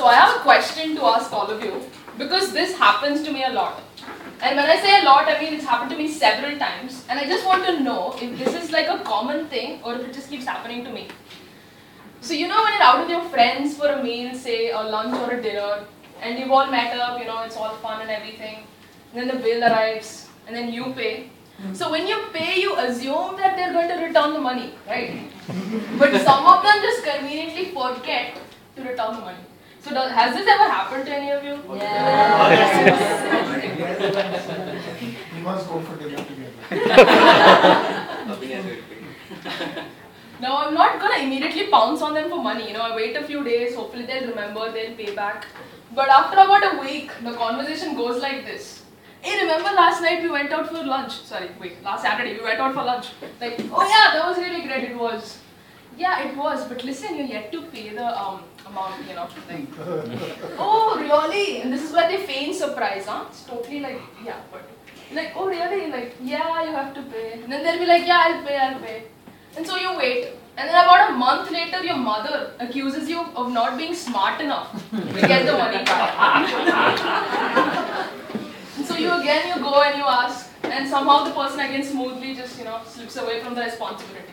So I have a question to ask all of you, because this happens to me a lot. And when I say a lot, I mean it's happened to me several times. And I just want to know if this is like a common thing or if it just keeps happening to me. So you know when you're out with your friends for a meal, say a lunch or a dinner, and you've all met up, you know, it's all fun and everything. And then the bill arrives, and then you pay. So when you pay, you assume that they're going to return the money, right? But some of them just conveniently forget to return the money. So has this ever happened to any of you? Yes. We must go for dinner together. Now I'm not going to immediately pounce on them for money. You know, I wait a few days, hopefully they'll remember, they'll pay back. But after about a week, the conversation goes like this. Hey, remember last night we went out for lunch? Sorry, wait, last Saturday we went out for lunch. Like, oh yeah, that was really great, it was. Yeah, it was, but listen, you're yet to pay the amount, you know. Like, oh, really? And this is where they feign surprise, huh? It's totally like, yeah, but like, oh, really? Like, yeah, you have to pay. And then they'll be like, yeah, I'll pay. And so you wait. And then about a month later, your mother accuses you of not being smart enough to get the money back. And so you go and you ask, and somehow the person again smoothly just, you know, slips away from the responsibility.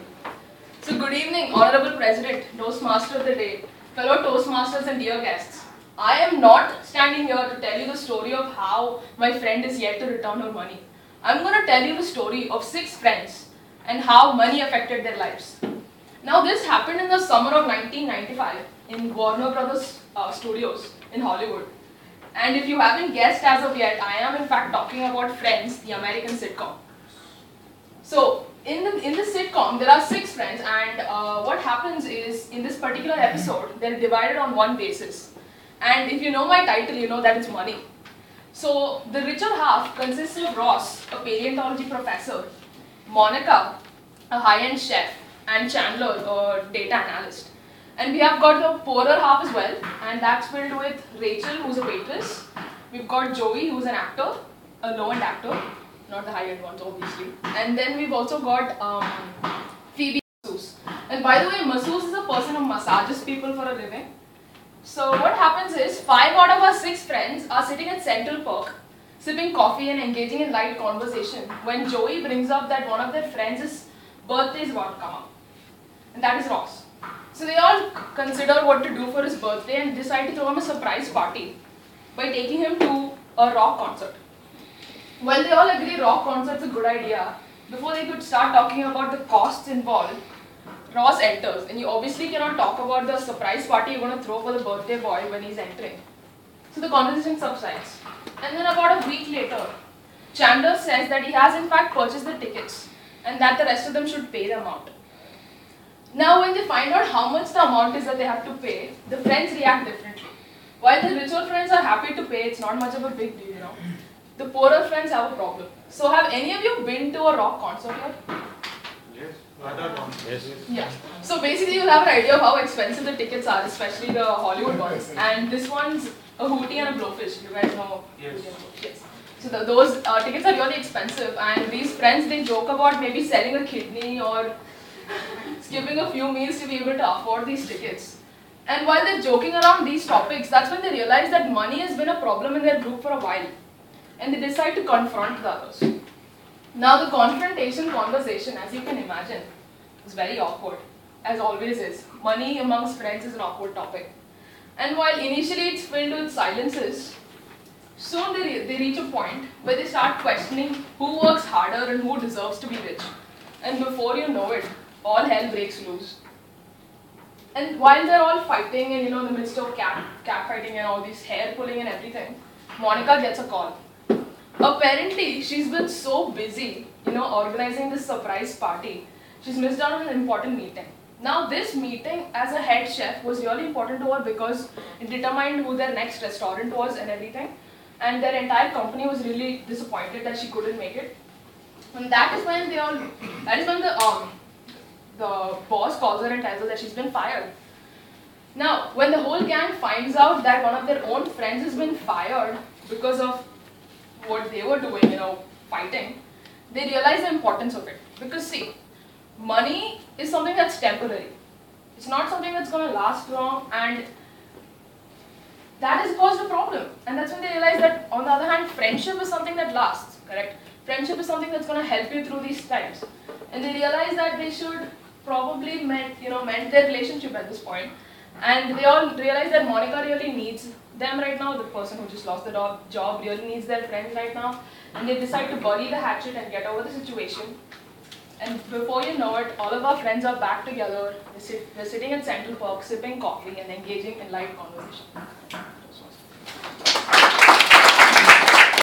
So good evening, Honorable President, Toastmaster of the day, fellow Toastmasters and dear guests. I am not standing here to tell you the story of how my friend is yet to return her money. I'm going to tell you the story of 6 friends and how money affected their lives. Now this happened in the summer of 1995 in Warner Brothers Studios in Hollywood. And if you haven't guessed as of yet, I am in fact talking about Friends, the American sitcom. So in the sitcom, there are 6 friends, and what happens is in this particular episode, they're divided on one basis. And if you know my title, you know that it's money. So the richer half consists of Ross, a paleontology professor, Monica, a high-end chef, and Chandler, a data analyst. And we have got the poorer half as well, and that's filled with Rachel, who's a waitress. We've got Joey, who's an actor, a low-end actor, not the high-end ones, obviously. And then we've also got Phoebe masseuse. And by the way, masseuse is a person who massages people for a living. So what happens is, 5 out of our 6 friends are sitting at Central Park, sipping coffee and engaging in light conversation, when Joey brings up that one of their friends' birthday is about to come up. And that is Ross. So they all consider what to do for his birthday and decide to throw him a surprise party by taking him to a rock concert. When they all agree rock concert's a good idea, before they could start talking about the costs involved, Ross enters, and you obviously cannot talk about the surprise party you're going to throw for the birthday boy when he's entering. So the conversation subsides. And then about a week later, Chandler says that he has in fact purchased the tickets and that the rest of them should pay the amount. Now when they find out how much the amount is that they have to pay, the friends react differently. While the richer friends are happy to pay, it's not much of a big deal, you know. The poorer friends have a problem. So have any of you been to a rock concert yet? Yes. Yes. Yeah. So basically you'll have an idea of how expensive the tickets are, especially the Hollywood ones. And this one's a hootie and a blowfish. You guys know? Yes. Yes. So those tickets are really expensive, and these friends, they joke about maybe selling a kidney or skipping a few meals to be able to afford these tickets. And while they're joking around these topics, that's when they realize that money has been a problem in their group for a while. And they decide to confront the others. Now the confrontation conversation, as you can imagine, is very awkward, as always is. Money amongst friends is an awkward topic. And while initially it's filled with silences, soon they reach a point where they start questioning who works harder and who deserves to be rich. And before you know it, all hell breaks loose. And while they're all fighting and, you know, in the midst of cat fighting and all this hair pulling and everything, Monica gets a call. Apparently, she's been so busy, you know, organizing this surprise party, she's missed out on an important meeting. Now this meeting as a head chef was really important to her because it determined who their next restaurant was and everything. And their entire company was really disappointed that she couldn't make it. And that is when the boss calls her and tells her that she's been fired. Now, when the whole gang finds out that one of their own friends has been fired because of what they were doing, you know, fighting, they realize the importance of it. Because see, money is something that's temporary. It's not something that's going to last long, and that has caused a problem. And that's when they realize that, on the other hand, friendship is something that lasts, correct? Friendship is something that's going to help you through these times. And they realize that they should probably mend their relationship at this point. And they all realize that Monica really needs them right now. The person who just lost the job really needs their friends right now. And they decide to bury the hatchet and get over the situation. And before you know it, all of our friends are back together. We're sitting in Central Park, sipping coffee and engaging in light conversation.